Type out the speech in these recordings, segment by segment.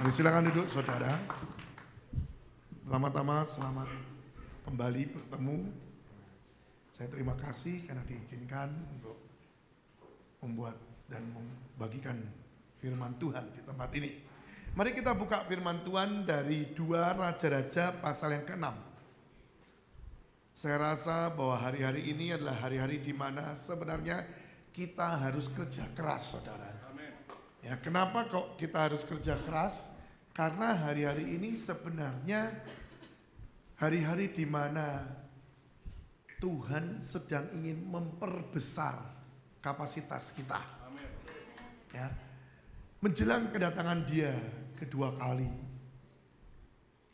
Mari silakan duduk saudara. Pertama-tama selamat kembali bertemu. Saya terima kasih karena diizinkan untuk membuat dan membagikan firman Tuhan di tempat ini. Mari kita buka firman Tuhan dari 2 Raja-Raja pasal yang ke-6. Saya rasa bahwa hari-hari ini adalah hari-hari di mana sebenarnya kita harus kerja keras, saudara. Ya, kenapa kok kita harus kerja keras? Karena hari-hari ini sebenarnya hari-hari di mana Tuhan sedang ingin memperbesar kapasitas kita. Ya, menjelang kedatangan Dia kedua kali,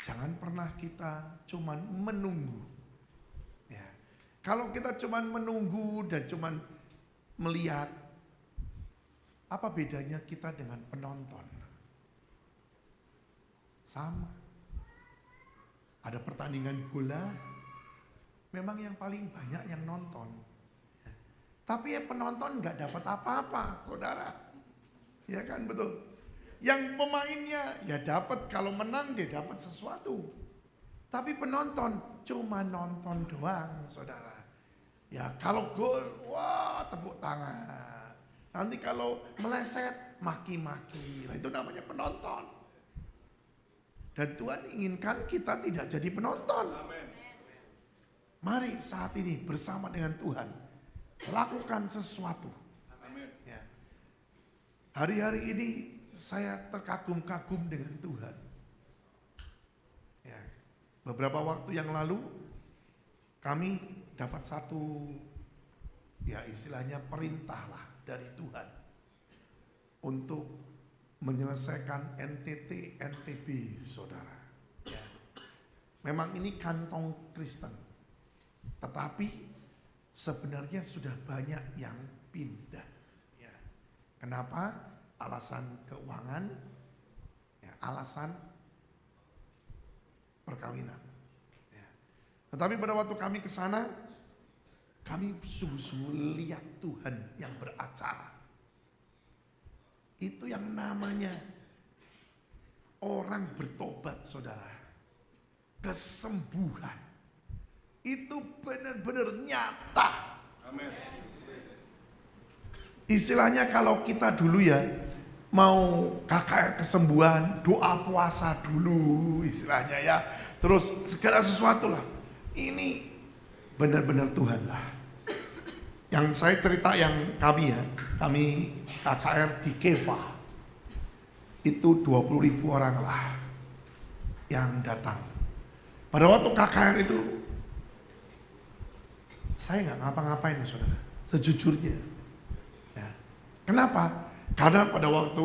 jangan pernah kita cuman menunggu. Ya, kalau kita cuman menunggu dan cuman melihat, apa bedanya kita dengan penonton? Sama. Ada pertandingan bola, memang yang paling banyak yang nonton. Tapi ya penonton nggak dapat apa-apa, saudara. Ya kan, betul. Yang pemainnya ya dapat, kalau menang dia dapat sesuatu. Tapi penonton cuma nonton doang, saudara. Ya kalau gol, wah tepuk tangan. Nanti kalau meleset, maki-maki. Nah, itu namanya penonton. Dan Tuhan inginkan kita tidak jadi penonton. Mari saat ini bersama dengan Tuhan lakukan sesuatu. Ya. Hari-hari ini saya terkagum-kagum dengan Tuhan. Ya. Beberapa waktu yang lalu kami dapat satu, ya istilahnya perintah lah dari Tuhan untuk menyelesaikan NTT NTB, saudara. Ya. Memang ini kantong Kristen, tetapi sebenarnya sudah banyak yang pindah. Ya. Kenapa? Alasan keuangan, ya, alasan perkawinan. Ya. Tetapi pada waktu kami ke sana, kami sungguh-sungguh lihat Tuhan yang beracara. Itu yang namanya orang bertobat, saudara. Kesembuhan. Itu benar-benar nyata. Amin. Istilahnya kalau kita dulu ya, mau KKR kesembuhan, doa puasa dulu istilahnya ya. Terus segala sesuatu lah. Ini benar-benar Tuhan lah. Yang saya cerita yang kami ya, kami KKR di Keva, itu 20.000 orang lah yang datang. Pada waktu KKR itu, saya nggak ngapa-ngapain saudara, sejujurnya. Ya. Kenapa? Karena pada waktu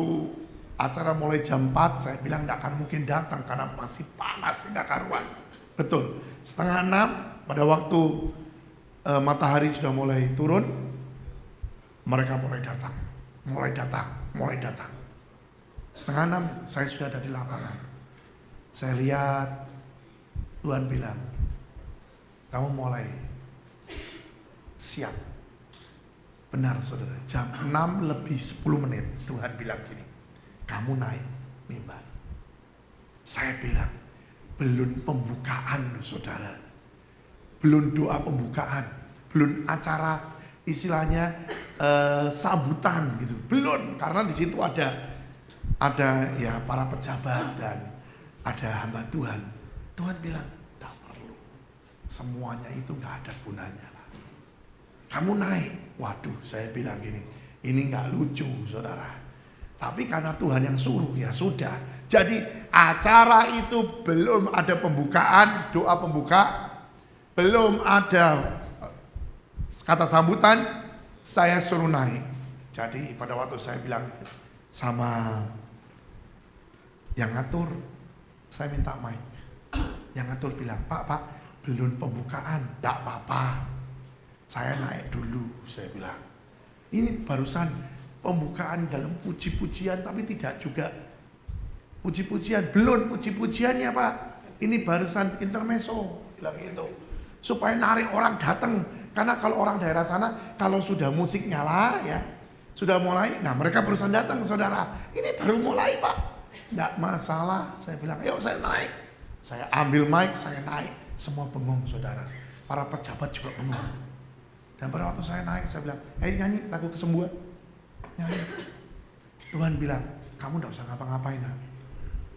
acara mulai jam 4, saya bilang nggak akan mungkin datang karena masih panas, nggak karuan. Betul, 5:30 pada waktu matahari sudah mulai turun, mereka mulai datang. 5:30 saya sudah ada di lapangan. Saya lihat Tuhan bilang, kamu mulai siap. Benar saudara, jam 6:10 Tuhan bilang gini, kamu naik mimbar. Saya bilang, belum pembukaan loh saudara. Belum doa pembukaan, belum acara istilahnya sambutan gitu, belum, karena di situ ada ya para pejabat dan ada hamba Tuhan. Tuhan bilang, tidak perlu, semuanya itu nggak ada gunanya lah. Kamu naik, waduh, saya bilang gini, ini nggak lucu saudara. Tapi karena Tuhan yang suruh ya sudah. Jadi acara itu belum ada pembukaan, doa pembuka. Belum ada kata sambutan, saya suruh naik. Jadi pada waktu saya bilang sama yang ngatur, saya minta mic. Yang ngatur bilang, Pak, belum pembukaan, enggak apa-apa. Saya naik dulu, saya bilang. Ini barusan pembukaan dalam puji-pujian, tapi tidak juga puji-pujian. Belum puji-pujiannya Pak, ini barusan intermezzo, bilang gitu. Supaya narik orang datang. Karena kalau orang daerah sana, kalau sudah musik nyala ya, sudah mulai, nah mereka berusaha datang saudara. Ini baru mulai Pak. Enggak masalah, saya bilang, ayo saya naik. Saya ambil mic, saya naik. Semua bengong saudara. Para pejabat juga bengong. Dan pada waktu saya naik, saya bilang, nyanyi lagu kesembuhan. Nyanyi. Tuhan bilang, kamu enggak usah ngapa-ngapain.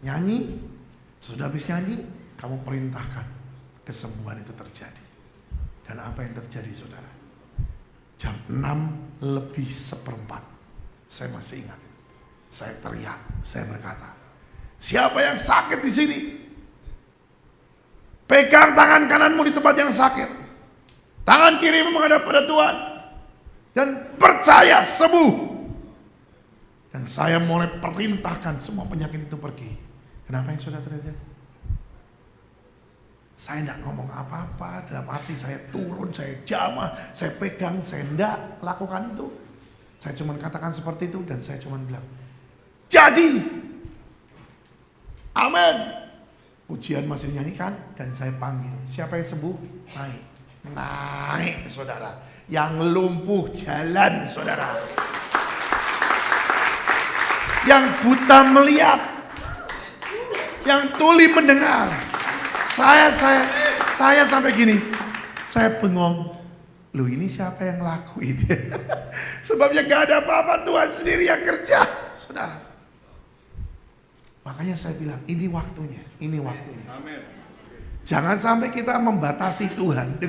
Nyanyi, sudah habis nyanyi, kamu perintahkan kesembuhan itu terjadi. Dan apa yang terjadi saudara? Jam 6:04, saya masih ingat itu. Saya teriak, saya berkata, siapa yang sakit di sini? Pegang tangan kananmu di tempat yang sakit. Tangan kirimu menghadap pada Tuhan. Dan percaya sembuh. Dan saya mulai perintahkan semua penyakit itu pergi. Kenapa yang sudah terjadi? Saya tidak ngomong apa-apa. Dalam arti saya turun, saya jamah, saya pegang, saya tidak lakukan itu. Saya cuma katakan seperti itu dan saya cuma bilang, jadi. Amin. Pujian masih dinyanyikan dan saya panggil. Siapa yang sembuh? Naik. Naik saudara. Yang lumpuh jalan saudara. Yang buta melihat. Yang tuli mendengar. Saya sampai gini. Saya bengong. Loh ini siapa yang lakuin? Sebabnya gak ada apa-apa, Tuhan sendiri yang kerja saudara. Makanya saya bilang, ini waktunya. Amen. Jangan sampai kita membatasi Tuhan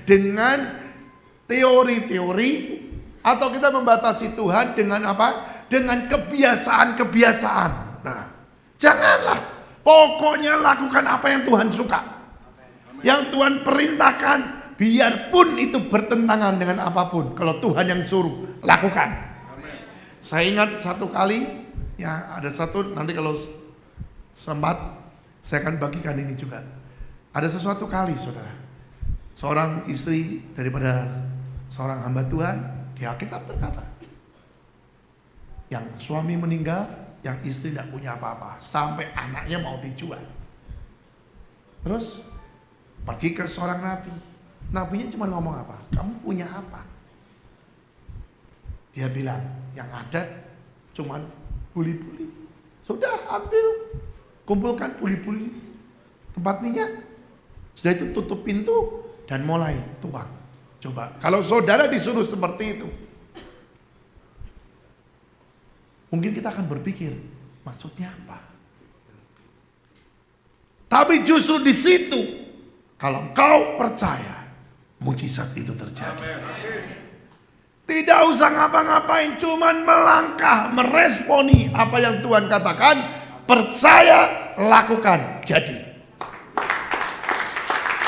dengan teori-teori, atau kita membatasi Tuhan dengan apa? Dengan kebiasaan-kebiasaan. Nah, janganlah. Pokoknya lakukan apa yang Tuhan suka. Yang Tuhan perintahkan, biarpun itu bertentangan dengan apapun. Kalau Tuhan yang suruh, lakukan. Saya ingat satu kali, ya ada satu, nanti kalau sempat saya akan bagikan ini juga. Ada sesuatu kali saudara, seorang istri daripada seorang hamba Tuhan di Alkitab berkata, yang suami meninggal, yang istri tidak punya apa-apa, sampai anaknya mau dijual. Terus pergi ke seorang nabi. Nabinya cuma ngomong apa? Kamu punya apa? Dia bilang, yang ada cuma buli-buli. Sudah ambil, kumpulkan buli-buli tempat minyak. Sudah itu tutup pintu dan mulai tuang. Coba kalau saudara disuruh seperti itu, mungkin kita akan berpikir maksudnya apa. Tapi justru di situ, kalau kau percaya, mujizat itu terjadi. Tidak usah ngapa-ngapain, cuman melangkah, meresponi apa yang Tuhan katakan. Percaya, lakukan, jadi.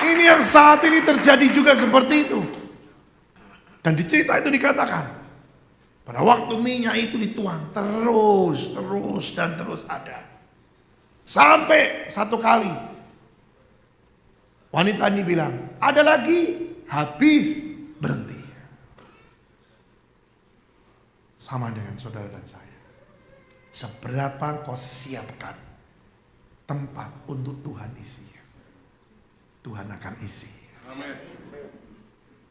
Ini yang saat ini terjadi juga seperti itu. Dan di cerita itu dikatakan, pada waktu minyak itu dituang, terus ada. Sampai satu kali, wanita ini bilang, ada lagi, habis, berhenti. Sama dengan saudara dan saya. Seberapa kau siapkan tempat untuk Tuhan isi, Tuhan akan isi. Amen.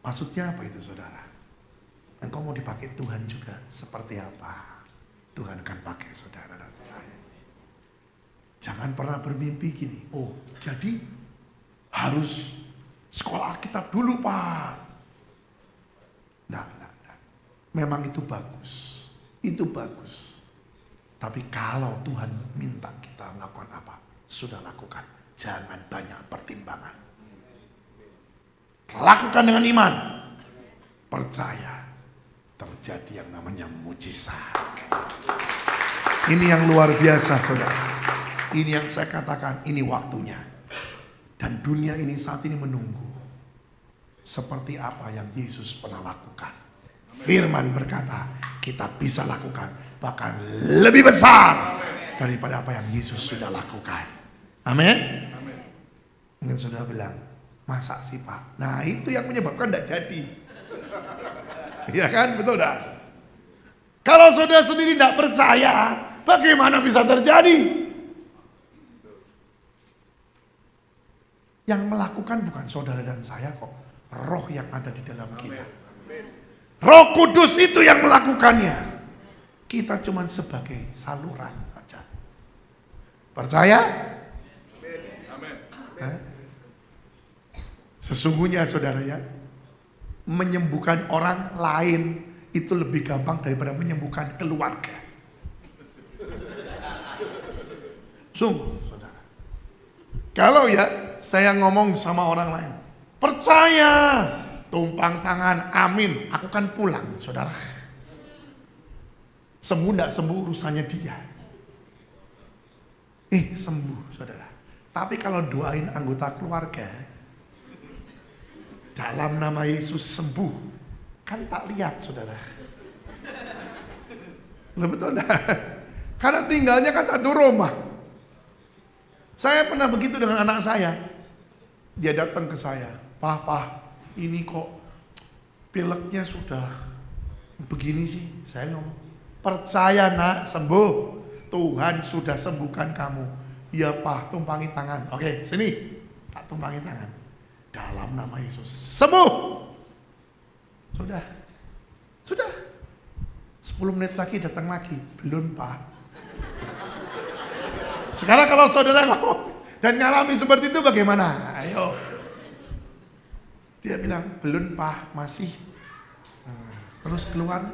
Maksudnya apa itu saudara? Engkau mau dipakai Tuhan juga seperti apa? Tuhan akan pakai saudara dan saya. Jangan pernah bermimpi gini, oh jadi harus sekolah Alkitab dulu Pak. Nah. Memang itu bagus. Itu bagus. Tapi kalau Tuhan minta kita melakukan apa, sudah lakukan. Jangan banyak pertimbangan. Lakukan dengan iman. Percaya. Terjadi yang namanya mujizat. Ini yang luar biasa saudara. Ini yang saya katakan, ini waktunya. Dan dunia ini saat ini menunggu. Seperti apa yang Yesus pernah lakukan. Firman berkata, kita bisa lakukan bahkan lebih besar daripada apa yang Yesus sudah lakukan. Amin. Mungkin saudara bilang, masa sih Pak? Nah itu yang menyebabkan tidak jadi. Iya kan, betul dah. Kalau saudara sendiri tidak percaya, bagaimana bisa terjadi? Yang melakukan bukan saudara dan saya kok, Roh yang ada di dalam kita. Roh Kudus itu yang melakukannya. Kita cuma sebagai saluran saja. Percaya? Sesungguhnya saudara ya, menyembuhkan orang lain itu lebih gampang daripada menyembuhkan keluarga. Sungguh saudara. Kalau ya saya ngomong sama orang lain, percaya, tumpang tangan, amin, aku kan pulang saudara. Sembuh gak sembuh urusannya dia. Sembuh saudara. Tapi kalau doain anggota keluarga, dalam nama Yesus sembuh, kan tak lihat saudara. Betul enggak? Karena tinggalnya kan satu rumah. Saya pernah begitu dengan anak saya. Dia datang ke saya, Pah, ini kok pileknya sudah begini sih. Saya ngomong, percaya nak, sembuh. Tuhan sudah sembuhkan kamu. Ya Pah, tumpangi tangan. Oke, sini, tak tumpangi tangan. Dalam nama Yesus, sembuh. Sudah. 10 menit lagi datang lagi, belum Pak. Sekarang kalau saudara ngomong dan ngalami seperti itu bagaimana? Ayo. Dia bilang, belum Pak, masih. Terus keluar.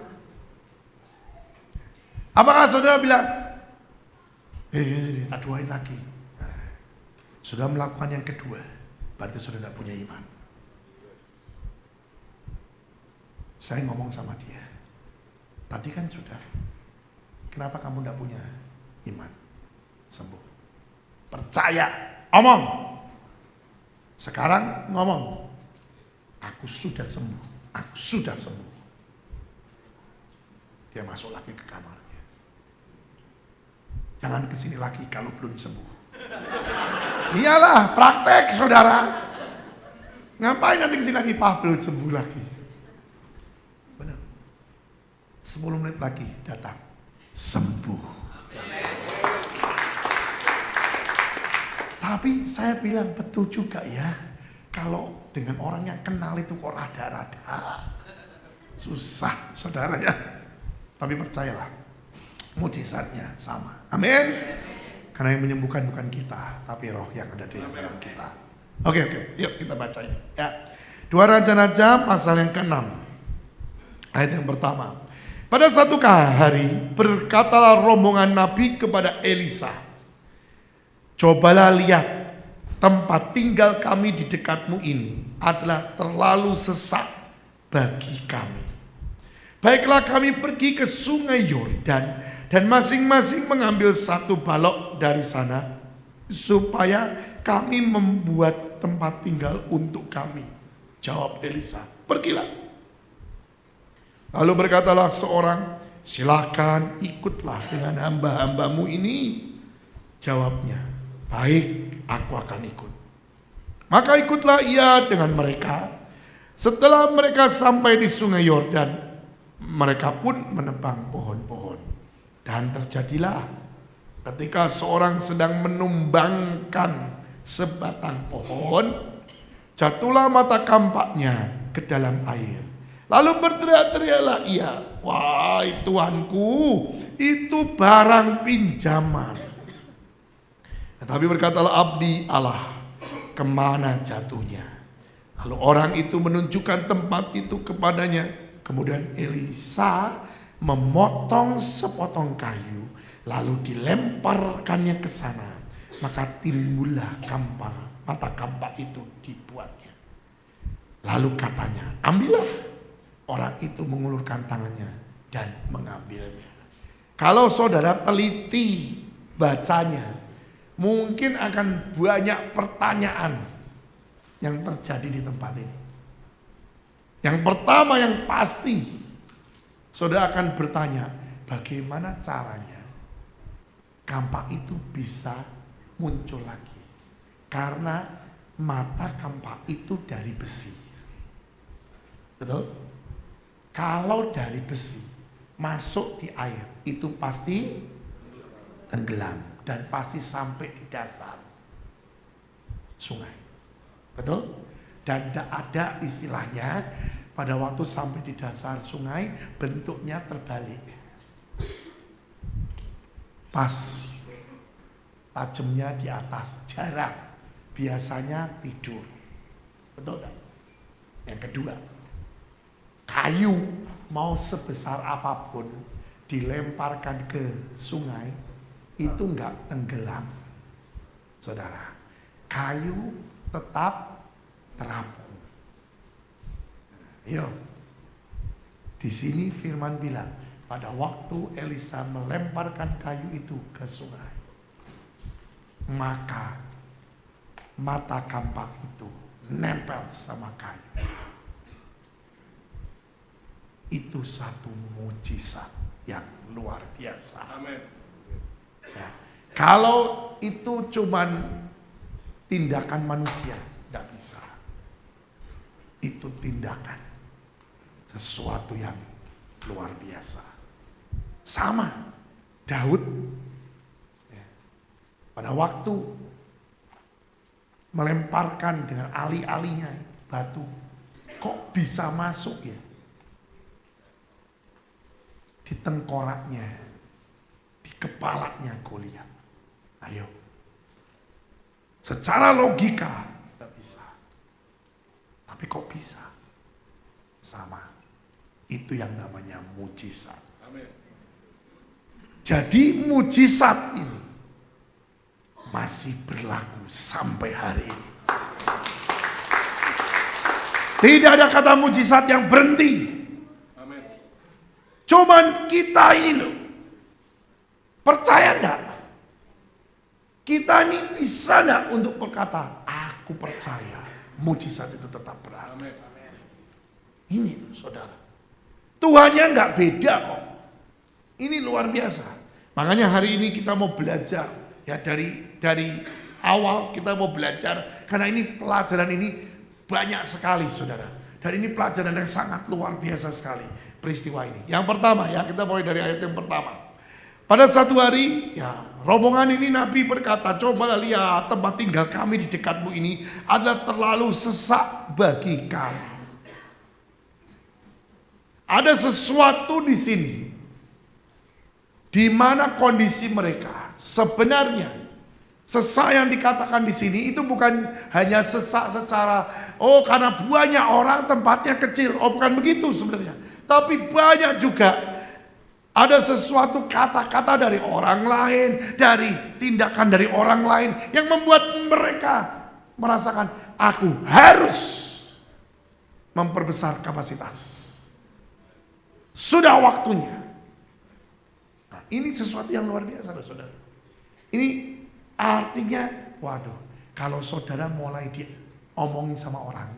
Apakah saudara bilang, tak doain lagi. Sudah melakukan yang kedua, berarti saudara tidak punya iman. Saya ngomong sama dia, tadi kan sudah, kenapa kamu tidak punya iman? Sembuh. Percaya, omong. Sekarang ngomong, aku sudah sembuh, aku sudah sembuh. Dia masuk lagi ke kamarnya. Jangan kesini lagi kalau belum sembuh. Iyalah, praktek saudara. Ngapain nanti kesini lagi, Pak, belum sembuh lagi. Benar. 10 menit lagi datang, sembuh. Tapi saya bilang betul juga ya, kalau dengan orang yang kenal itu kok rada-rada susah saudara ya. Tapi percayalah, mujizatnya sama. Amin. Karena yang menyembuhkan bukan kita, tapi roh yang ada di dalam kita. Oke, yuk kita baca ini ya. 2 Raja-Raja pasal yang ke-6 ayat yang pertama. Pada satu hari berkatalah rombongan Nabi kepada Elisa, cobalah lihat, tempat tinggal kami di dekatmu ini adalah terlalu sesak bagi kami. Baiklah kami pergi ke sungai Yordan dan masing-masing mengambil satu balok dari sana, supaya kami membuat tempat tinggal untuk kami. Jawab Elisa, pergilah. Lalu berkatalah seorang, silakan ikutlah dengan hamba-hambamu ini. Jawabnya, baik, aku akan ikut. Maka ikutlah ia dengan mereka. Setelah mereka sampai di sungai Yordan, mereka pun menebang pohon-pohon. Dan terjadilah ketika seorang sedang menumbangkan sebatang pohon, jatuhlah mata kampaknya ke dalam air. Lalu berteriak-teriaklah ia, wahai Tuanku, itu barang pinjaman. Tetapi berkatalah abdi Allah, kemana jatuhnya? Lalu orang itu menunjukkan tempat itu kepadanya. Kemudian Elisa memotong sepotong kayu, lalu dilemparkannya ke sana. Maka timbullah kampak, mata kampak itu dibuatnya. Lalu katanya, ambillah. Orang itu mengulurkan tangannya dan mengambilnya. Kalau saudara teliti bacanya, mungkin akan banyak pertanyaan yang terjadi di tempat ini. Yang pertama yang pasti, saudara akan bertanya, bagaimana caranya kampak itu bisa muncul lagi? Karena mata kampak itu dari besi. Betul? Kalau dari besi masuk di air, itu pasti tenggelam dan pasti sampai di dasar sungai. Betul? Dan tidak ada istilahnya pada waktu sampai di dasar sungai bentuknya terbalik. Pas tajamnya di atas, jarak. Biasanya tidur. Betul kan? Yang kedua, kayu mau sebesar apapun dilemparkan ke sungai, itu enggak tenggelam. Saudara, kayu tetap terapung. Yo, di sini firman bilang, pada waktu Elisa melemparkan kayu itu ke sungai, maka mata kampak itu nempel sama kayu. Itu satu mujizat yang luar biasa. Amin. Ya. Kalau itu cuman tindakan manusia, tidak bisa. Itu tindakan sesuatu yang luar biasa. Sama Daud, ya, pada waktu melemparkan dengan ali-alinya batu, kok bisa masuk ya di tengkoraknya, di kepalanya Goliat. Ayo, secara logika tidak bisa, tapi kok bisa? Sama, itu yang namanya mujizat. Amin. Jadi mujizat ini masih berlaku sampai hari ini. Tidak ada kata mujizat yang berhenti. Amin. Cuman kita ini loh, percaya enggak? Kita ini bisa enggak untuk berkata, aku percaya mujizat itu tetap berlaku. Amin. Ini saudara, Tuhannya enggak beda kok. Ini luar biasa. Makanya hari ini kita mau belajar, ya dari awal kita mau belajar, karena ini pelajaran ini banyak sekali saudara. Dan ini pelajaran yang sangat luar biasa sekali peristiwa ini. Yang pertama ya, kita mulai dari ayat yang pertama. Pada satu hari ya, rombongan ini Nabi berkata, cobalah lihat tempat tinggal kami di dekatmu ini adalah terlalu sesak bagi kami. Ada sesuatu di sini di mana kondisi mereka sebenarnya sesak yang dikatakan di sini itu bukan hanya sesak secara karena banyak orang tempatnya kecil, bukan begitu sebenarnya. Tapi banyak juga ada sesuatu kata-kata dari orang lain, dari tindakan dari orang lain yang membuat mereka merasakan aku harus memperbesar kapasitas. Sudah waktunya. Nah, ini sesuatu yang luar biasa loh saudara. Ini artinya, waduh, kalau saudara mulai diomongin sama orang,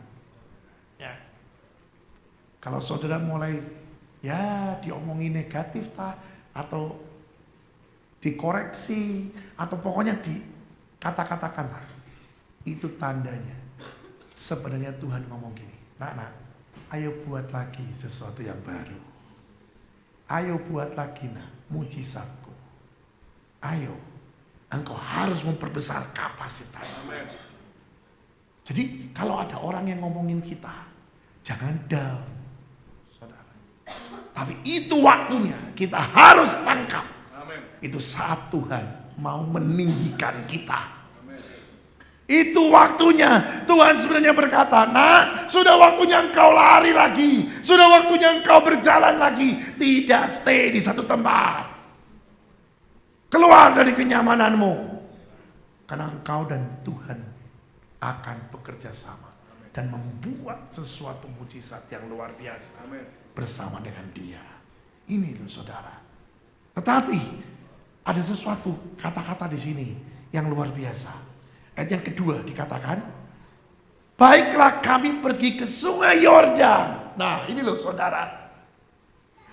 ya, kalau saudara mulai ya diomongin negatif atau dikoreksi atau pokoknya dikata-katakan, itu tandanya sebenarnya Tuhan ngomong gini, nak, ayo buat lagi sesuatu yang baru, ayo buat lagi mujizatku, ayo engkau harus memperbesar kapasitas. Jadi kalau ada orang yang ngomongin kita, jangan down, saudara. Tapi itu waktunya kita harus tangkap. Amen. Itu saat Tuhan mau meninggikan kita. Amen. Itu waktunya Tuhan sebenarnya berkata, nah sudah waktunya engkau lari lagi, sudah waktunya engkau berjalan lagi, tidak stay di satu tempat. Keluar dari kenyamananmu, karena engkau dan Tuhan akan bekerja sama dan membuat sesuatu mujizat yang luar biasa. Amen. Bersama dengan dia. Ini loh saudara. Tetapi ada sesuatu kata-kata di sini yang luar biasa. Ayat yang kedua dikatakan, baiklah kami pergi ke sungai Yordan. Nah ini loh saudara.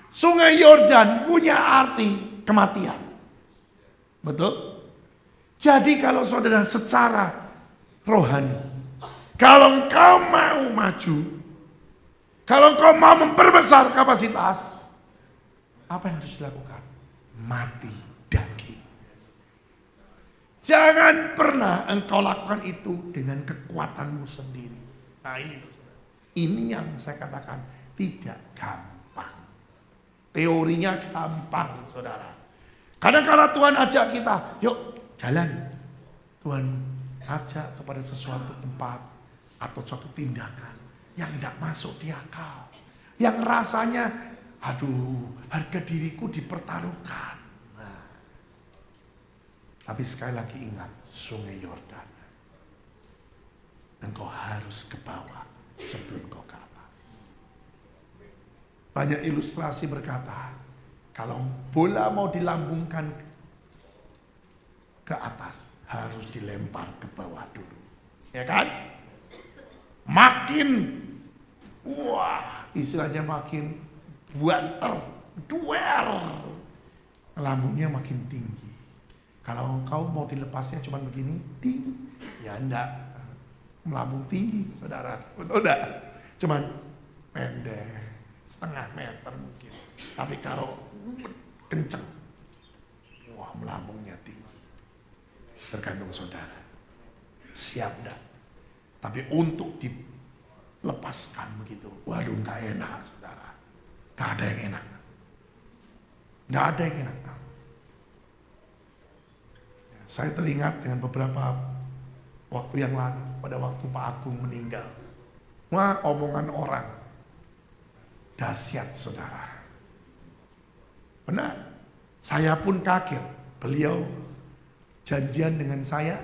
Sungai Yordan punya arti kematian. Betul? Jadi kalau saudara secara rohani, kalau engkau mau maju, kalau engkau mau memperbesar kapasitas, apa yang harus dilakukan? Mati daging. Jangan pernah engkau lakukan itu dengan kekuatanmu sendiri. Nah ini yang saya katakan tidak gampang. Teorinya gampang saudara. Kadang-kadang Tuhan ajak kita, yuk jalan Tuhan ajak kepada sesuatu tempat atau suatu tindakan yang tidak masuk di akal. Yang rasanya, aduh, harga diriku dipertaruhkan. Nah, tapi sekali lagi ingat, sungai Yordan. Engkau harus ke bawah sebelum kau ke atas. Banyak ilustrasi berkata, kalau bola mau dilambungkan ke atas, harus dilempar ke bawah dulu. Ya kan? Makin, wah, istilahnya makin buanter, duel. Lambungnya makin tinggi. Kalau kau mau dilepasnya cuma begini, ding, ya enggak melambung tinggi, saudara. Betul enggak? Cuman pendek, setengah meter mungkin. Tapi kalau kenceng, wah, melambungnya tinggi. Tergantung saudara. Siap enggak? Tapi untuk dilepaskan begitu, waduh, enggak enak, saudara. Enggak ada yang enak. Enggak ada yang enak. Saya teringat dengan beberapa waktu yang lalu, pada waktu Pak Agung meninggal. Wah, omongan orang dahsyat, saudara. Benar, saya pun kaget. Beliau janjian dengan saya,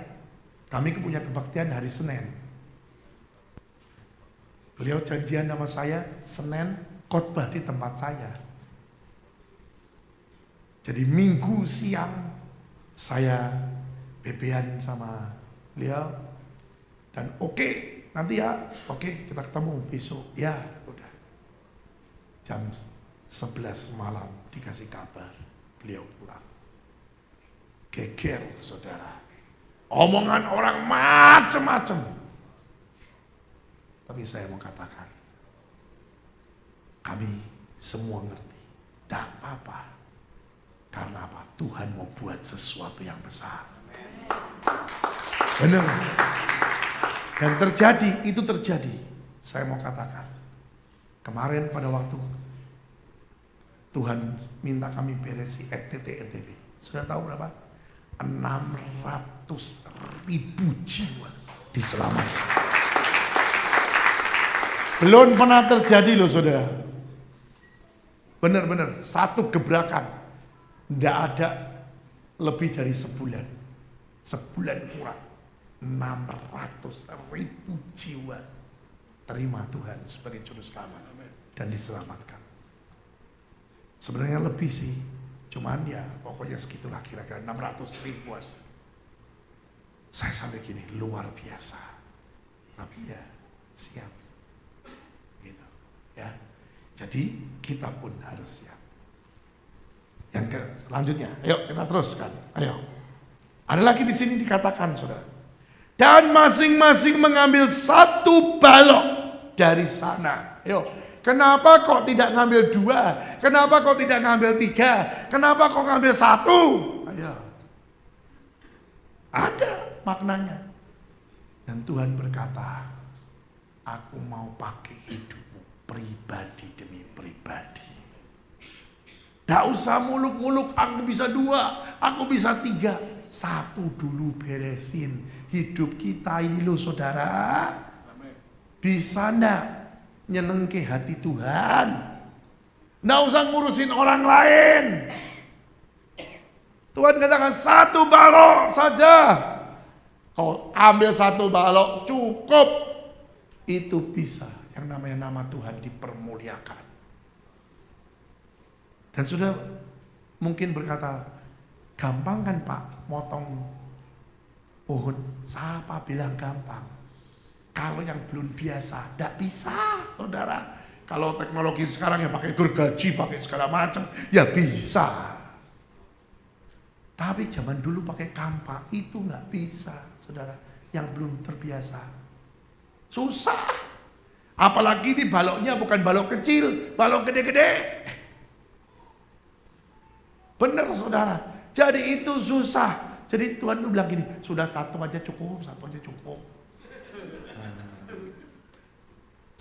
kami punya kebaktian hari Senin. Beliau janjian sama saya, Senin khotbah di tempat saya. Jadi Minggu siang saya bebean sama beliau dan oke, nanti ya, oke, kita ketemu besok. Ya, udah. Jam 11 malam dikasih kabar beliau pulang. Geger, saudara. Omongan orang macam-macam. Tapi saya mau katakan, kami semua ngerti. Tidak apa-apa. Karena apa? Tuhan mau buat sesuatu yang besar. Benar. Dan terjadi, itu terjadi. Saya mau katakan, kemarin pada waktu Tuhan minta kami beresi RTT NTB. Sudah tahu berapa? 600.000 jiwa diselamatkan. Belum pernah terjadi loh, saudara. Benar-benar satu gebrakan. Tidak ada lebih dari sebulan. Sebulan kurang. 600.000 jiwa terima Tuhan sebagai juru selamat dan diselamatkan. Sebenarnya lebih sih. Cuman ya pokoknya segitulah kira-kira 600 ribuan. Saya sampai gini, luar biasa. Tapi ya siap. Gitu. Ya. Jadi kita pun harus siap. Yang selanjutnya, ayo kita teruskan. Ayo. Ada lagi di sini dikatakan, saudara. Dan masing-masing mengambil satu balok dari sana. Ayo. Kenapa kok tidak ngambil 2? Kenapa kok tidak ngambil 3? Kenapa kok ngambil 1? Ayo. Ada maknanya. Dan Tuhan berkata, aku mau pakai hidupmu pribadi demi pribadi. Tidak usah muluk-muluk, aku bisa 2, aku bisa 3. 1 dulu beresin hidup kita ini loh, saudara. Bisa enggak nyenengke hati Tuhan? Nggak usah ngurusin orang lain. Tuhan katakan 1 balok saja. Kau ambil 1 balok cukup. Itu bisa. Yang namanya nama Tuhan dipermuliakan. Dan sudah mungkin berkata, gampang kan Pak motong pohon? Siapa bilang gampang? Kalau yang belum biasa, tidak bisa, saudara. Kalau teknologi sekarang ya pakai gergaji, pakai segala macam, ya bisa. Tapi zaman dulu pakai kampak, itu nggak bisa, saudara. Yang belum terbiasa, susah. Apalagi di baloknya bukan balok kecil, balok gede-gede. Benar, saudara. Jadi itu susah. Jadi Tuhan tuh bilang gini, sudah 1 aja cukup, 1 aja cukup.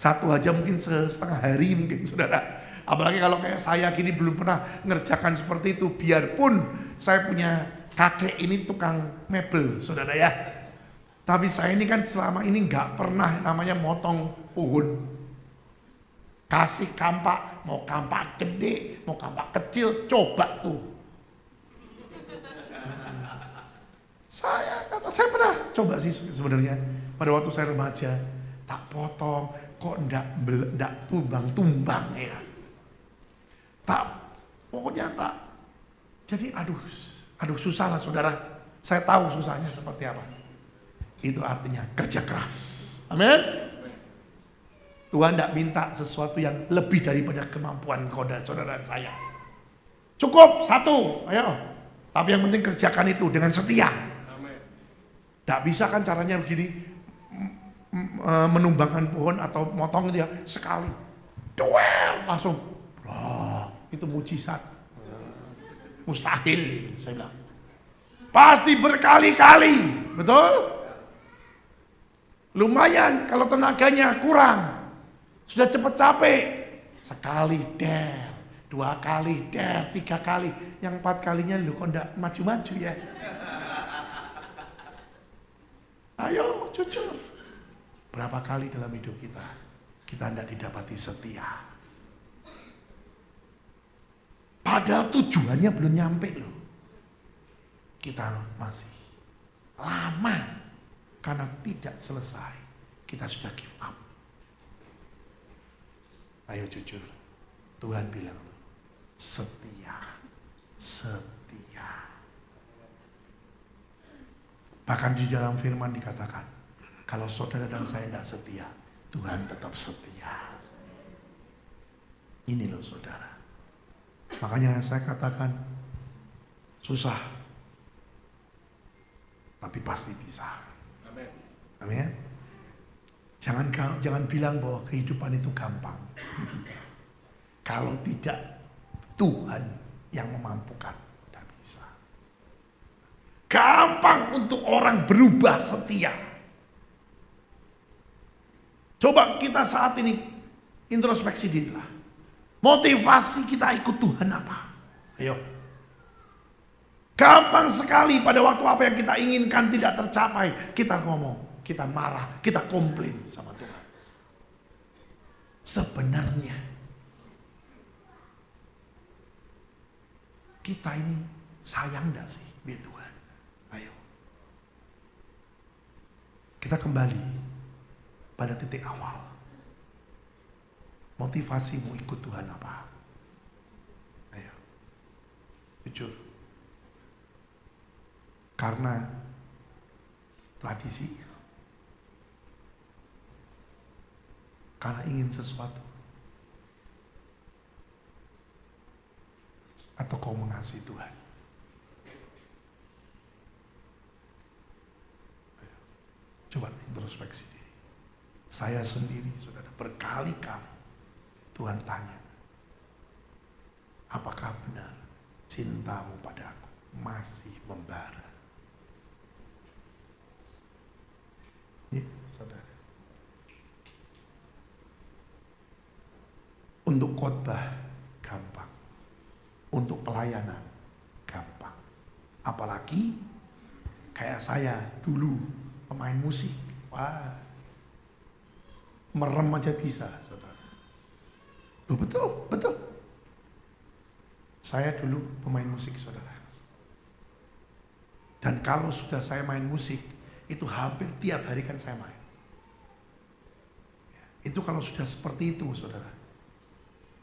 1 aja mungkin setengah hari mungkin, saudara. Apalagi kalau kayak saya gini belum pernah ngerjakan seperti itu. Biarpun saya punya kakek ini tukang mebel, saudara ya. Tapi saya ini kan selama ini nggak pernah namanya motong pohon. Kasih kampak, mau kampak gede, mau kampak kecil, coba tuh. Saya pernah coba sih sebenarnya. Pada waktu saya remaja, tak potong, kok ndak tumbang-tumbang ya. Pokoknya tak. Jadi aduh susah lah saudara. Saya tahu susahnya seperti apa. Itu artinya kerja keras. Amin. Tuhan tidak minta sesuatu yang lebih daripada kemampuan saudara dan saya. Cukup satu, ayo. Tapi yang penting kerjakan itu dengan setia. Tidak bisa kan caranya begini, menumbangkan pohon atau motong dia sekali. Doel langsung. Itu mujizat. Mustahil, saya bilang. Pasti berkali-kali, betul? Lumayan kalau tenaganya kurang. Sudah cepat capek. Sekali der, 2 kali der, 3 kali. Yang 4 kalinya lu kok enggak maju-maju ya. Ayo jujur. Berapa kali dalam hidup kita tidak didapati setia. Padahal tujuannya belum nyampe loh. Kita masih lama karena tidak selesai. Kita sudah give up. Ayo jujur. Tuhan bilang setia. Setia. Bahkan di dalam firman dikatakan, kalau saudara dan saya tidak setia, Tuhan tetap setia. Ini loh saudara. Makanya saya katakan, susah. Tapi pasti bisa. Amin. Jangan bilang bahwa kehidupan itu gampang. Kalau tidak Tuhan yang memampukan, tidak bisa. Gampang untuk orang berubah setia. Coba kita saat ini introspeksi diri lah. Motivasi kita ikut Tuhan apa? Ayo. Gampang sekali pada waktu apa yang kita inginkan tidak tercapai, kita ngomong, kita marah, kita komplain sama Tuhan. Sebenarnya kita ini sayang gak sih biar Tuhan? Ayo. Kita kembali pada titik awal. Motivasimu ikut Tuhan apa? Ayo. Jujur. Karena tradisi. Karena ingin sesuatu. Atau kau mengasihi Tuhan. Ayo. Coba introspeksi diri. Saya sendiri, saudara, berkali-kali Tuhan tanya, apakah benar cintamu padaku masih membara? Ya, saudara. Untuk khotbah gampang, untuk pelayanan gampang. Apalagi kayak saya dulu pemain musik, wah, merem aja bisa, saudara. Loh, betul. Saya dulu pemain musik, saudara. Dan kalau sudah saya main musik, itu hampir tiap hari kan saya main. Itu kalau sudah seperti itu, saudara.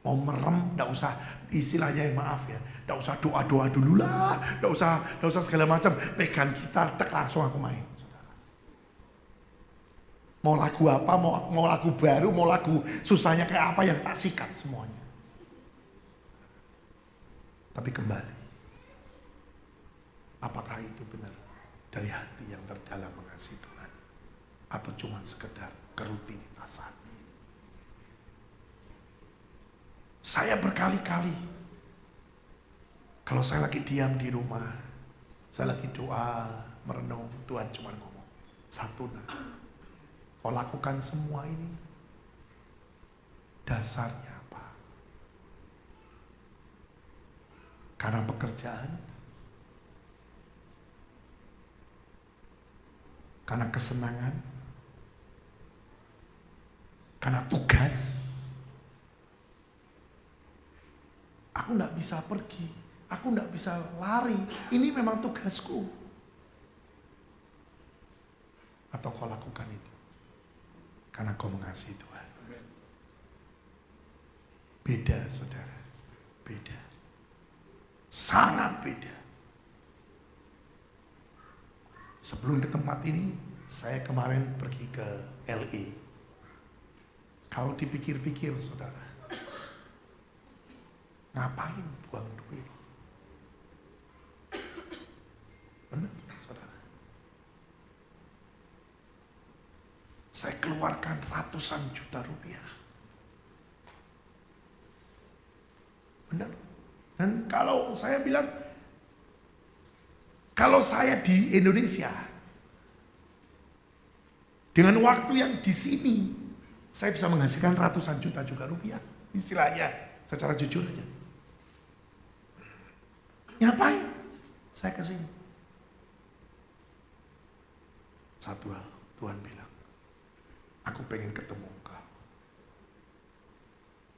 Mau merem, enggak usah istilahnya, maaf ya, enggak usah doa-doa dulu lah, enggak usah segala macam, pegang gitar, tek langsung aku main. Mau lagu apa, mau lagu baru, mau lagu susahnya kayak apa, yang tak sikat semuanya. Tapi kembali, apakah itu benar dari hati yang terdalam mengasihi Tuhan, atau cuma sekedar kerutinitasan? Saya berkali-kali, kalau saya lagi diam di rumah, saya lagi doa, merenung, Tuhan cuma ngomong satu, kau lakukan semua ini, dasarnya apa? Karena pekerjaan? karena kesenangan, karena tugas. Aku enggak bisa pergi, aku enggak bisa lari, ini memang tugasku. Atau kau lakukan itu karena kau mengasihi Tuhan. Beda saudara, beda. Sangat beda. Sebelum ke tempat ini, saya kemarin pergi ke LA. Kalau dipikir-pikir saudara, ngapain buang duit? Benar saudara. Saya keluarkan ratusan juta rupiah. Benar. Dan kalau saya bilang, kalau saya di Indonesia, dengan waktu yang di sini, saya bisa menghasilkan ratusan juta juga rupiah. Istilahnya, secara jujur aja. Ngapain saya ke sini? Satu hal, Tuhan bilang, aku pengen ketemu engkau.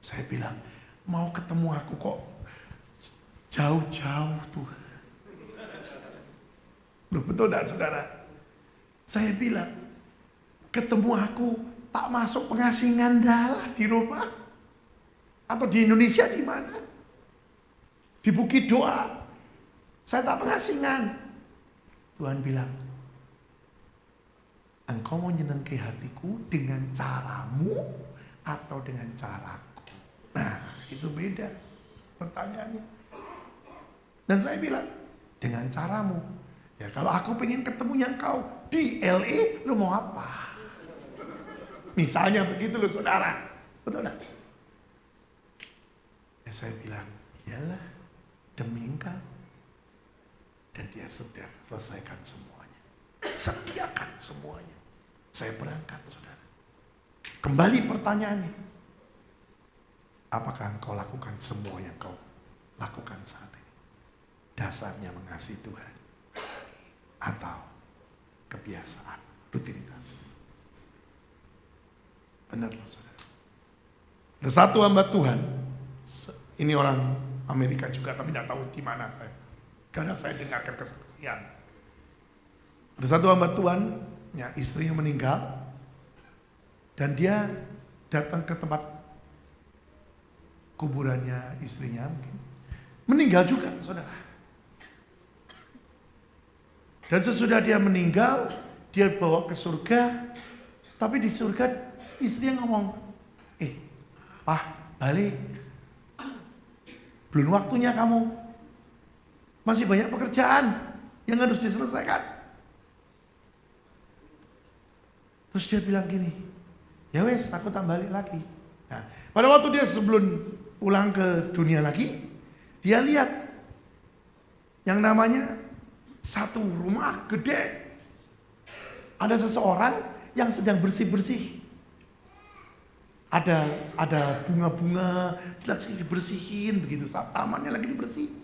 Saya bilang, mau ketemu aku kok jauh-jauh Tuhan. Loh, betul enggak saudara? Saya bilang, ketemu aku tak masuk pengasingan dah di rumah. Atau di Indonesia di mana? Di Bukit Doa. Saya tak pengasingan. Tuhan bilang, engkau mau nyenengke hatiku dengan caramu atau dengan caraku? Nah, itu beda pertanyaannya. Dan saya bilang, dengan caramu. Ya kalau aku pengen ketemunya engkau di LA, lu mau apa? Misalnya begitu loh saudara. Betul enggak? Ya saya bilang, iyalah demi engkau. Dan dia sedang selesaikan semuanya. Sediakan semuanya. Saya berangkat saudara. Kembali pertanyaannya. Apakah engkau lakukan semua yang kau lakukan saat ini? Dasarnya mengasihi Tuhan. Atau kebiasaan, rutinitas. Benar loh saudara. Ada satu hamba Tuhan. Ini orang Amerika juga, tapi tidak tahu di mana saya. Karena saya dengarkan kesaksian. Ada satu hamba Tuhan, ya, istrinya meninggal. Dan dia datang ke tempat kuburannya istrinya mungkin. Meninggal juga saudara. Dan sesudah dia meninggal, dia bawa ke surga. Tapi di surga istrinya ngomong, Pak, balik. Belum waktunya kamu. Masih banyak pekerjaan yang harus diselesaikan. Terus dia bilang gini, ya wes aku tak balik lagi. Nah, pada waktu dia sebelum pulang ke dunia lagi, dia lihat yang namanya satu rumah gede. Ada seseorang yang sedang bersih-bersih. Ada bunga-bunga lagi dibersihin begitu. Tamannya lagi dibersihin.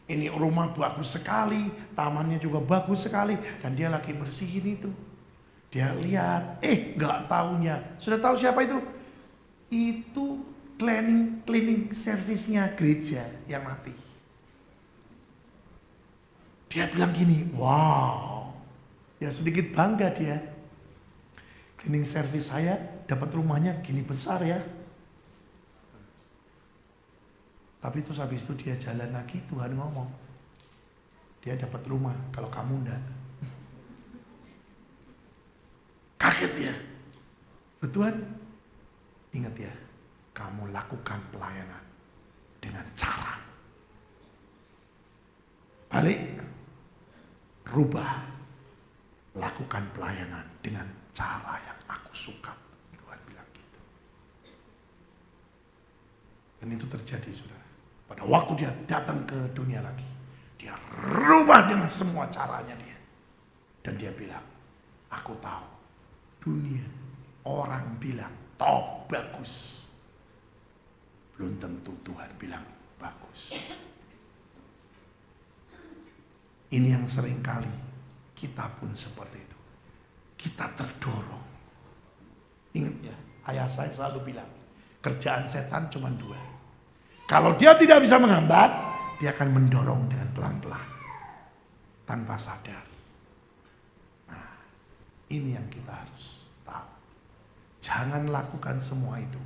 Ini rumah bagus sekali, tamannya juga bagus sekali, dan dia lagi bersihin itu. Dia lihat, nggak taunya. Sudah tahu siapa itu? Itu cleaning service-nya gereja yang mati. Dia bilang gini, wow, ya sedikit bangga dia. Cleaning service saya dapat rumahnya gini besar ya. Tapi terus habis itu dia jalan lagi, Tuhan ngomong, dia dapat rumah, kalau kamu enggak. Kaget ya. Tuhan, ingat ya, kamu lakukan pelayanan dengan cara. Balik. Rubah, lakukan pelayanan dengan cara yang aku suka. Tuhan bilang gitu. Dan itu terjadi saudara. Pada waktu dia datang ke dunia lagi, dia rubah dengan semua caranya dia. Dan dia bilang, aku tahu dunia orang bilang top bagus. Belum tentu Tuhan bilang bagus. Ini yang sering kali kita pun seperti itu. kita terdorong. Ingat ya, ayah saya selalu bilang, kerjaan setan cuma dua. Kalau dia tidak bisa menghambat, dia akan mendorong dengan pelan-pelan, tanpa sadar. Nah, ini yang kita harus tahu. Jangan lakukan semua itu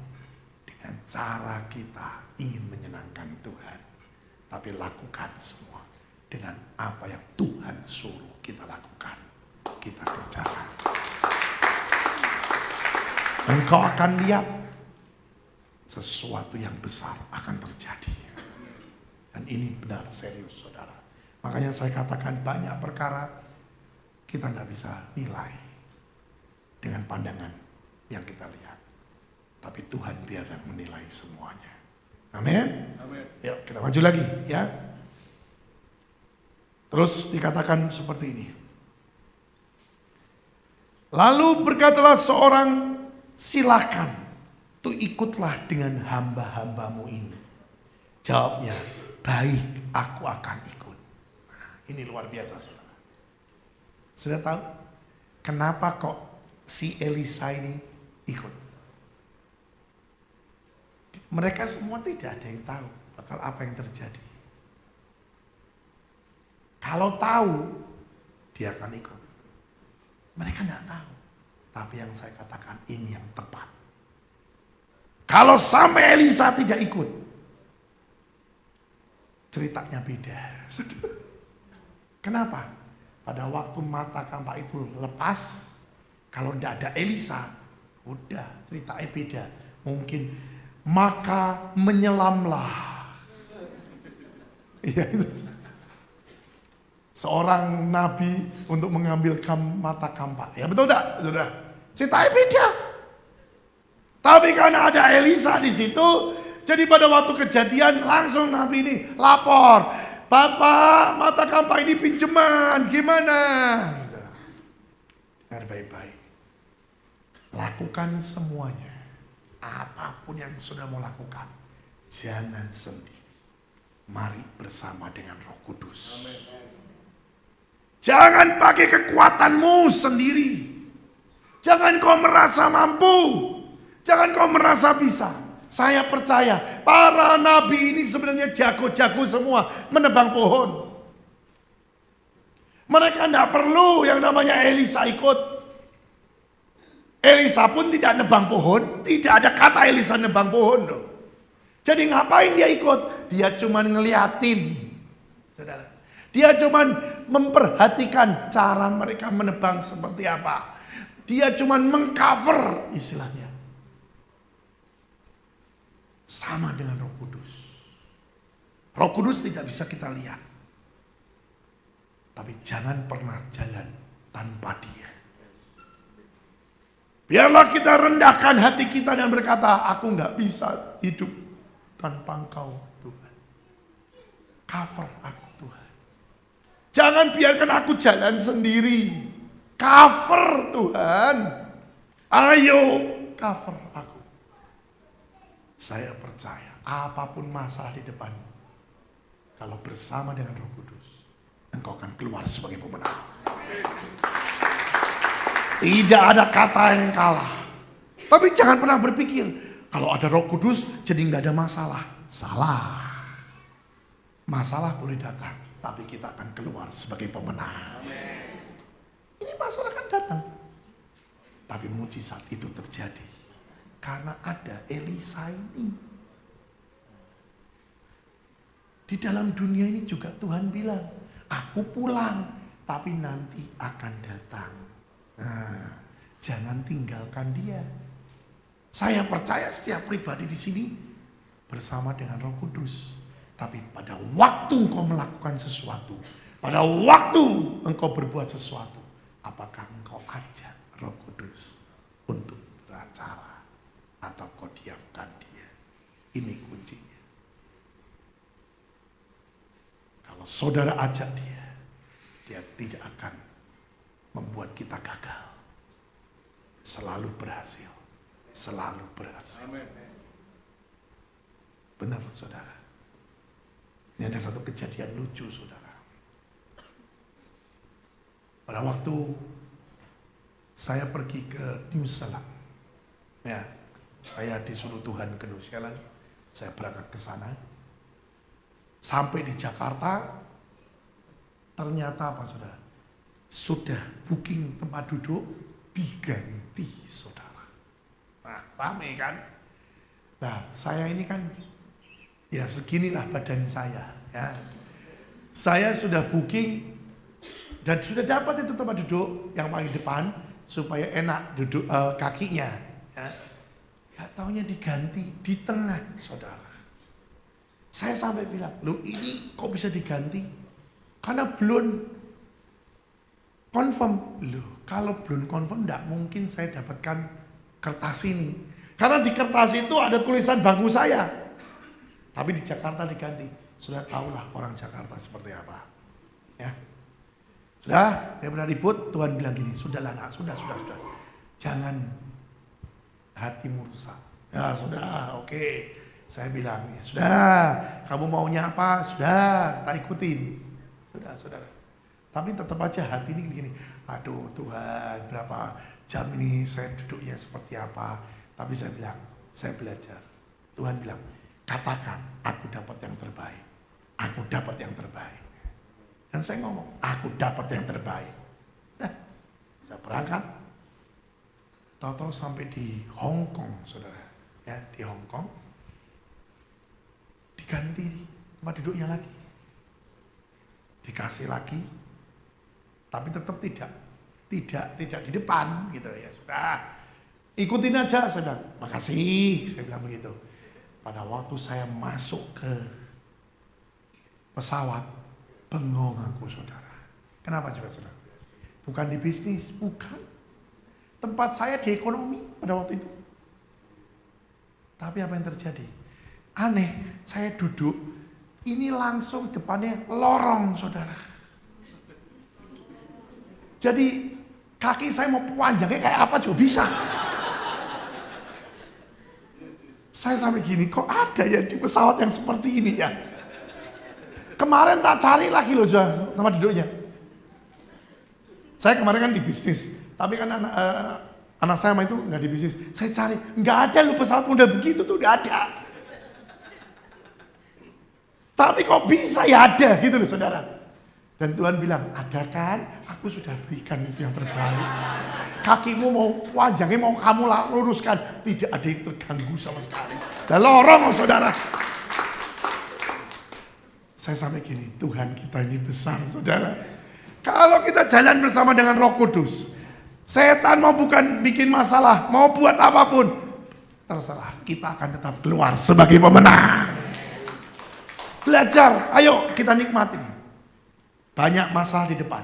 dengan cara kita ingin menyenangkan Tuhan. Tapi lakukan semua dengan apa yang Tuhan suruh kita lakukan, kita kerjakan. Engkau akan lihat sesuatu yang besar akan terjadi. Dan ini benar serius saudara. Makanya saya katakan banyak perkara kita tidak bisa nilai dengan pandangan yang kita lihat. Tapi Tuhan biar yang menilai semuanya. Amin. Yuk kita maju lagi ya. Terus dikatakan seperti ini. Lalu berkatalah seorang, silakan tuh ikutlah dengan hamba-hambamu ini. Jawabnya, baik, aku akan ikut. Nah, ini luar biasa saudara. Sudah tahu kenapa kok si Elisa ini ikut? Mereka semua tidak ada yang tahu bakal apa yang terjadi. Kalau tahu, dia akan ikut. Mereka tidak tahu. Tapi yang saya katakan ini yang tepat. Kalau sampai Elisa tidak ikut, ceritanya beda. Kenapa? Pada waktu mata kampak itu lepas, kalau tidak ada Elisa, udah ceritanya beda. Mungkin maka menyelamlah. Iya itu. Seorang nabi untuk mengambil mata kampak. Ya betul tak? Sudah. Ceritanya beda. Tapi karena ada Elisa di situ, jadi pada waktu kejadian langsung nabi ini lapor, Bapak, mata kampak ini pinjaman, gimana? Dengar baik-baik. Lakukan semuanya. Apapun yang sudah mau lakukan, jangan sendiri. Mari bersama dengan Roh Kudus. Jangan pakai kekuatanmu sendiri. Jangan kau merasa mampu. Jangan kau merasa bisa. Saya percaya para nabi ini sebenarnya jago-jago semua menebang pohon. Mereka tidak perlu yang namanya Elisa ikut. Elisa pun tidak nebang pohon. Tidak ada kata Elisa nebang pohon. Loh. Jadi ngapain dia ikut? Dia cuma ngeliatin. Saudara. Dia cuma memperhatikan cara mereka menebang seperti apa. Dia cuma mengcover istilahnya. Sama dengan Roh Kudus. Roh Kudus tidak bisa kita lihat. Tapi jangan pernah jalan tanpa dia. Biarlah kita rendahkan hati kita dan berkata, aku gak bisa hidup tanpa Engkau Tuhan. Cover aku Tuhan. Jangan biarkan aku jalan sendiri. Cover Tuhan. Ayo cover aku. Saya percaya apapun masalah di depan, kalau bersama dengan Roh Kudus, engkau akan keluar sebagai pemenang. Tidak ada kata yang kalah. Tapi jangan pernah berpikir, kalau ada Roh Kudus jadi gak ada masalah. Salah. Masalah boleh datang, tapi kita akan keluar sebagai pemenang. Ini masalah kan datang. Tapi mujizat itu terjadi. Karena ada Elisa ini. Di dalam dunia ini juga Tuhan bilang, aku pulang, tapi nanti akan datang. Nah, jangan tinggalkan dia. Saya percaya setiap pribadi di sini bersama dengan Roh Kudus. Tapi pada waktu engkau melakukan sesuatu, pada waktu engkau berbuat sesuatu, apakah engkau ajak Roh Kudus untuk beracara atau kau diamkan dia? Ini kuncinya. Kalau saudara ajak dia, dia tidak akan membuat kita gagal. Selalu berhasil. Selalu berhasil. Benar saudara. Ini ada satu kejadian lucu saudara. Pada waktu Saya pergi ke New Zealand. Ya, saya disuruh Tuhan ke New Zealand. Saya berangkat ke sana. Sampai di Jakarta, ternyata apa saudara? Sudah booking tempat duduk diganti saudara. Nah, rame kan? Nah, saya ini kan ya seginilah badan saya. Ya. Saya sudah booking dan sudah dapat itu tempat duduk yang paling depan supaya enak duduk kakinya. Ya. Gak taunya diganti di tengah saudara. Saya sampai bilang, loh ini kok bisa diganti? Karena belum confirm. Loh kalau belum confirm tidak mungkin saya dapatkan kertas ini. Karena di kertas itu ada tulisan bangku saya. Tapi di Jakarta diganti. Sudah tahulah orang Jakarta seperti apa. Ya. Sudah, dia pernah ribut, Tuhan bilang gini, sudahlah nak, sudah. Jangan hatimu rusak. Ya sudah, oke. Saya bilang, ya sudah, kamu maunya apa? Sudah, tak ikutin. Sudah, saudara. Tapi tetap aja hati ini gini. Aduh Tuhan, berapa jam ini saya duduknya seperti apa. Tapi saya bilang, saya belajar. Tuhan bilang, katakan, aku dapat yang terbaik. Aku dapat yang terbaik. Dan saya ngomong, aku dapat yang terbaik. Nah, saya berangkat. Tahu-tahu sampai di Hong Kong, saudara. Ya, di Hong Kong. Diganti tempat duduknya lagi. Dikasih lagi. Tapi tetap tidak di depan gitu ya. Sudah. Ikutin aja, saya bilang. Makasih, saya bilang begitu. Pada waktu saya masuk ke pesawat, bengong aku saudara. Kenapa coba saudara? Bukan di bisnis, bukan. Tempat saya di ekonomi pada waktu itu. Tapi apa yang terjadi? Aneh, saya duduk, ini langsung depannya lorong saudara. Jadi kaki saya mau panjangnya kayak apa juga bisa. Saya sampai gini, kok ada ya di pesawat yang seperti ini ya? Kemarin tak cari lagi loh tempat duduknya. Saya kemarin kan di bisnis, tapi kan anak saya mah itu nggak di bisnis. Saya cari, nggak ada loh pesawat model begitu tuh, nggak ada. Tapi kok bisa ya ada gitu loh saudara. Dan Tuhan bilang, ada kan? Aku sudah berikan itu yang terbaik. Kakimu mau panjangnya mau kamu luruskan. Tidak ada yang terganggu sama sekali. Dan lorong oh, saudara. Saya sampai gini, Tuhan kita ini besar saudara. Kalau kita jalan bersama dengan Roh Kudus. Setan mau bukan bikin masalah, mau buat apapun. Terserah, kita akan tetap keluar sebagai pemenang. Belajar, ayo kita nikmati. Banyak masalah di depan.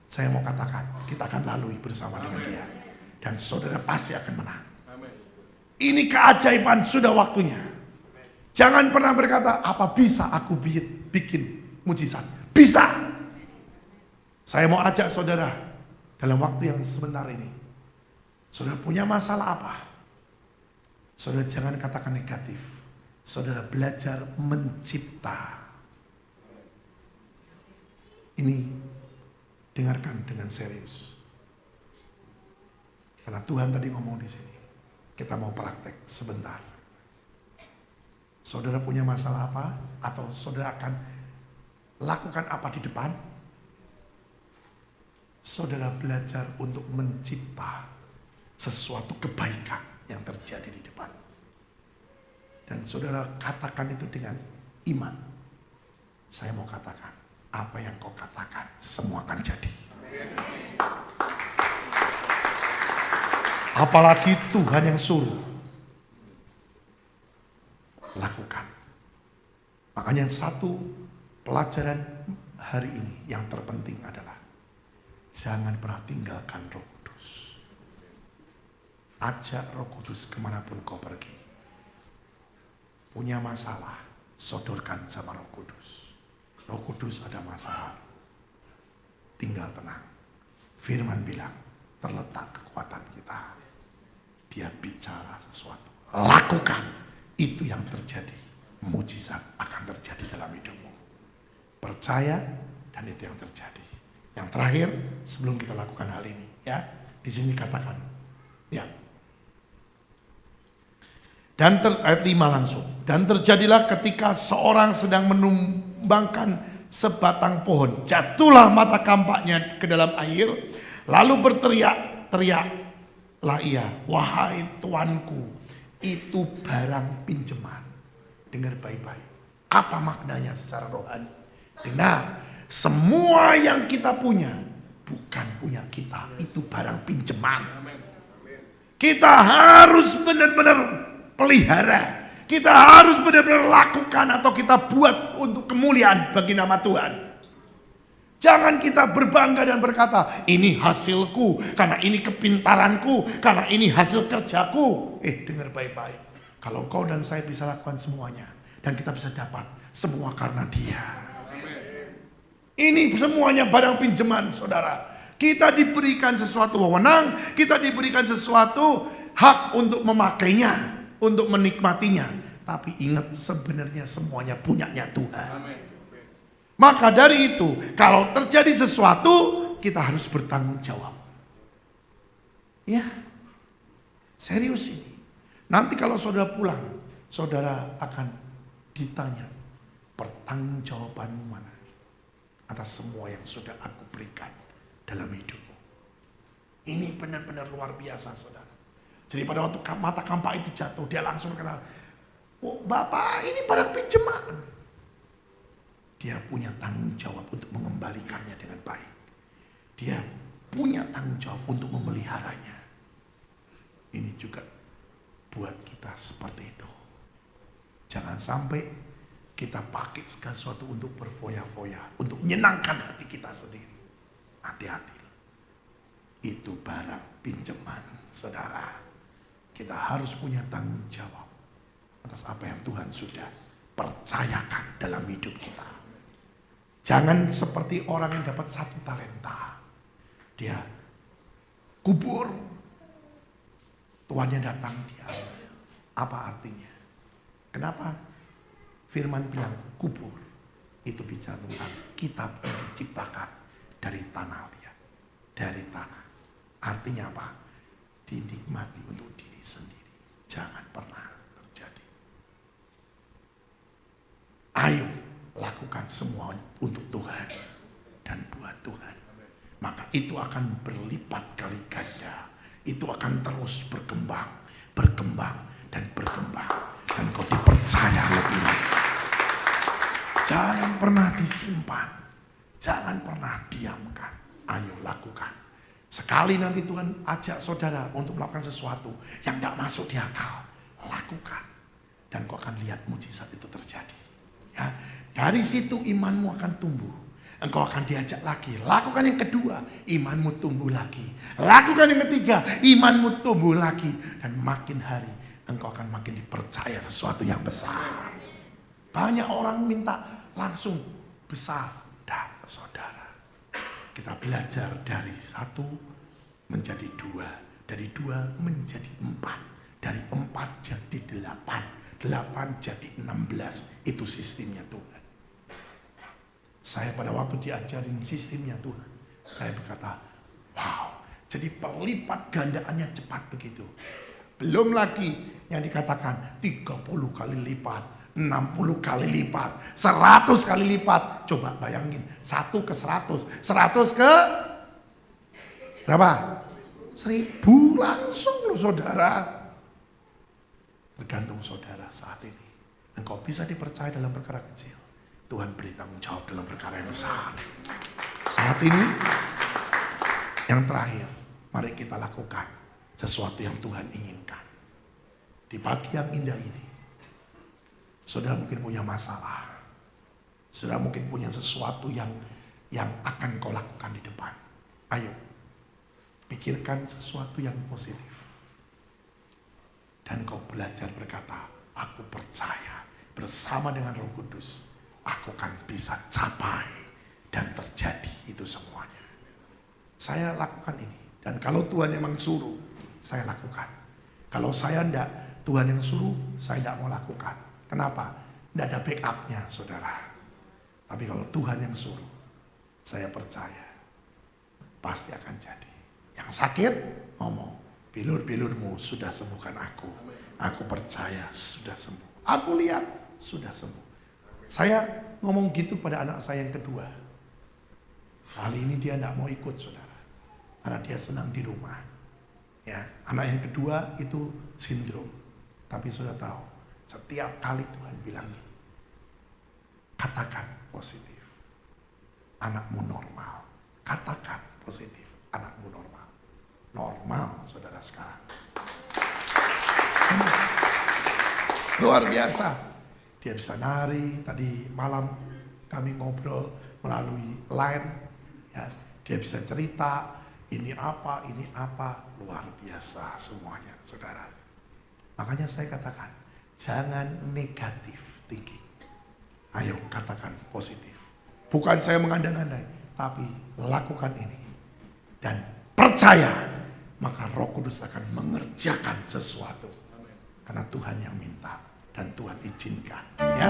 Saya mau katakan, kita akan lalui bersama dengan dia. Dan saudara pasti akan menang. Ini keajaiban sudah waktunya. Jangan pernah berkata, apa bisa aku bikin mujizat? Bisa. Saya mau ajak saudara dalam waktu yang sebentar ini. Saudara punya masalah apa? Saudara jangan katakan negatif. Saudara belajar mencipta. Ini dengarkan dengan serius. Karena Tuhan tadi ngomong di sini. Kita mau praktek sebentar. Saudara punya masalah apa? Atau saudara akan lakukan apa di depan? Saudara belajar untuk mencipta sesuatu kebaikan yang terjadi di depan. Dan saudara katakan itu dengan iman. Saya mau katakan, apa yang kau katakan, semua akan jadi. Apalagi Tuhan yang suruh. Lakukan. Makanya satu pelajaran hari ini yang terpenting adalah jangan pernah tinggalkan Roh Kudus. Ajak Roh Kudus kemanapun kau pergi. Punya masalah, sodorkan sama Roh Kudus. Roh Kudus ada masalah. Tinggal tenang. Firman bilang, terletak kekuatan kita. Dia bicara sesuatu. Lakukan. Itu yang terjadi. Mujizat akan terjadi dalam hidupmu. Percaya dan itu yang terjadi. Yang terakhir, sebelum kita lakukan hal ini, ya, Di sini katakan, ya. Dan ayat 5 langsung. Dan terjadilah ketika seorang sedang menumbangkan sebatang pohon, jatuhlah mata kampaknya ke dalam air, lalu berteriak-teriaklah ia, wahai tuanku, itu barang pinjaman. Dengar baik-baik. Apa maknanya secara rohani? Dengar, semua yang kita punya bukan punya kita, itu barang pinjaman. Kita harus benar-benar pelihara. Kita harus benar-benar lakukan atau kita buat untuk kemuliaan bagi nama Tuhan. Jangan kita berbangga dan berkata, ini hasilku, karena ini kepintaranku, karena ini hasil kerjaku. Dengar baik-baik. Kalau kau dan saya bisa lakukan semuanya, dan kita bisa dapat semua karena Dia. Ini semuanya barang pinjaman, saudara. Kita diberikan sesuatu wewenang, kita diberikan sesuatu hak untuk memakainya, untuk menikmatinya. Tapi ingat, sebenarnya semuanya punyanya Tuhan. Maka dari itu, kalau terjadi sesuatu, kita harus bertanggung jawab. Ya, serius ini. Nanti kalau saudara pulang, saudara akan ditanya, pertanggungjawabanmu mana atas semua yang sudah aku berikan dalam hidupmu. Ini benar-benar luar biasa, saudara. Jadi pada waktu mata kampak itu jatuh, dia langsung kata, oh, Bapak, ini barang pinjaman. Dia punya tanggung jawab untuk mengembalikannya dengan baik. Dia punya tanggung jawab untuk memeliharanya. Ini juga buat kita seperti itu. Jangan sampai kita pakai segala sesuatu untuk berfoya-foya, untuk menyenangkan hati kita sendiri. Hati-hati. Itu barang pinjaman, saudara. Kita harus punya tanggung jawab atas apa yang Tuhan sudah percayakan dalam hidup kita. Jangan seperti orang yang dapat 1 talenta. Dia kubur. Tuannya datang, dia ambil. Apa artinya? Kenapa? Firman bilang kubur. Itu bicara tentang kita diciptakan dari tanah liat. Dari tanah. Artinya apa? Dinikmati untuk diri sendiri. Jangan pernah terjadi. Ayo lakukan semua untuk Tuhan dan buat Tuhan. Maka itu akan berlipat kali ganda. Itu akan terus berkembang, berkembang dan berkembang. Dan kau dipercaya lebih lagi. Jangan pernah disimpan. Jangan pernah diamkan. Ayo lakukan. Sekali nanti Tuhan ajak saudara untuk melakukan sesuatu yang tidak masuk di akal, lakukan. Dan kau akan lihat mujizat itu terjadi. Ya, dari situ imanmu akan tumbuh. Engkau akan diajak lagi. Lakukan yang kedua, imanmu tumbuh lagi. Lakukan yang ketiga, imanmu tumbuh lagi. Dan makin hari engkau akan makin dipercaya sesuatu yang besar. Banyak orang minta langsung besar. Dan saudara, kita belajar dari 1 menjadi 2, dari 2 menjadi 4, dari 4 jadi 8, 8 jadi 16. Itu sistemnya Tuhan. Saya pada waktu diajarin sistemnya Tuhan, saya berkata, wow, jadi perlipat gandaannya cepat begitu. Belum lagi yang dikatakan 30 kali lipat, 60 kali lipat, 100 kali lipat. Coba bayangin, 1 ke 100, 100 ke berapa? 1000 langsung loh saudara. Tergantung saudara saat ini. Engkau bisa dipercaya dalam perkara kecil, Tuhan beri tanggung jawab dalam perkara yang besar. Saat ini, yang terakhir, mari kita lakukan sesuatu yang Tuhan inginkan. Di pagi yang indah ini, saudara mungkin punya masalah. Saudara mungkin punya sesuatu yang akan kau lakukan di depan. Ayo, pikirkan sesuatu yang positif. Dan kau belajar berkata, aku percaya bersama dengan Roh Kudus, aku akan bisa capai dan terjadi itu semuanya. Saya lakukan ini. Dan kalau Tuhan memang suruh, saya lakukan. Kalau saya enggak, Tuhan yang suruh, saya enggak mau lakukan. Kenapa? Enggak ada backupnya, saudara. Tapi kalau Tuhan yang suruh, saya percaya pasti akan jadi. Yang sakit ngomong, bilur-bilurmu sudah sembuhkan aku. Aku percaya sudah sembuh. Aku lihat sudah sembuh. Saya ngomong gitu pada anak saya yang kedua. Kali ini dia tidak mau ikut, saudara, karena dia senang di rumah. Ya, anak yang kedua itu sindrom. Tapi sudah tahu, setiap kali Tuhan bilang, katakan positif, anakmu normal. Katakan positif, anakmu normal. Normal, saudara sekarang. Luar biasa. Dia bisa nari. Tadi malam kami ngobrol melalui line. Ya, dia bisa cerita, ini apa. Luar biasa semuanya, saudara. Makanya saya katakan, jangan negatif thinking. Ayo katakan positif. Bukan saya mengandai-andai, tapi lakukan ini. Dan percaya, maka Roh Kudus akan mengerjakan sesuatu. Karena Tuhan yang minta dan Tuhan izinkan. Ya.